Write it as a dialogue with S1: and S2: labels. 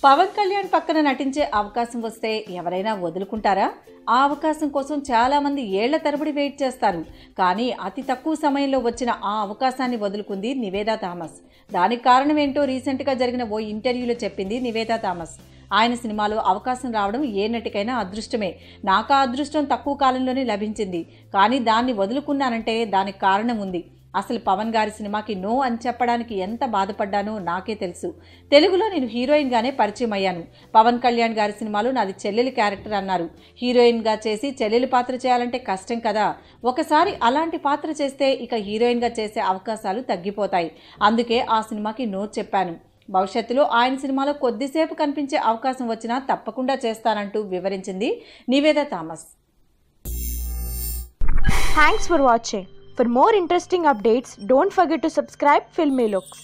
S1: పవన్ కళ్యాణ్ పక్కన నటించే అవకాశం వస్తే ఎవరైనా వదులుకుంటారా? ఆ అవకాశం కోసం చాలామంది ఏళ్ల తరబడి వెయిట్ చేస్తారు. కానీ అతి తక్కువ సమయంలో వచ్చిన ఆ అవకాశాన్ని వదులుకుంది నివేదా థామస్. దానికి కారణం ఏంటో రీసెంట్గా జరిగిన ఓ ఇంటర్వ్యూలో చెప్పింది నివేదా థామస్. ఆయన సినిమాలో అవకాశం రావడం ఏ నటికైనా అదృష్టమే. నాకు ఆ అదృష్టం తక్కువ కాలంలోనే లభించింది. కానీ దాన్ని వదులుకున్నానంటే దానికి కారణం ఉంది. అసలు పవన్ గారి సినిమాకి నో అని చెప్పడానికి ఎంత బాధపడ్డానో నాకే తెలుసు. తెలుగులో నేను హీరోయిన్గానే పరిచయం అయ్యాను. పవన్ కళ్యాణ్ గారి సినిమాలో నాది చెల్లెలి క్యారెక్టర్ అన్నారు. హీరోయిన్గా చేసి చెల్లెలి పాత్ర చేయాలంటే కష్టం కదా. ఒకసారి అలాంటి పాత్ర చేస్తే ఇక హీరోయిన్గా చేసే అవకాశాలు తగ్గిపోతాయి. అందుకే ఆ సినిమాకి నో చెప్పాను. భవిష్యత్తులో ఆయన సినిమాలో కొద్దిసేపు కనిపించే అవకాశం వచ్చినా తప్పకుండా చేస్తానంటూ వివరించింది Niveda Thomas.
S2: Thanks for watching. For more interesting updates, don't forget to subscribe Filmy Looks.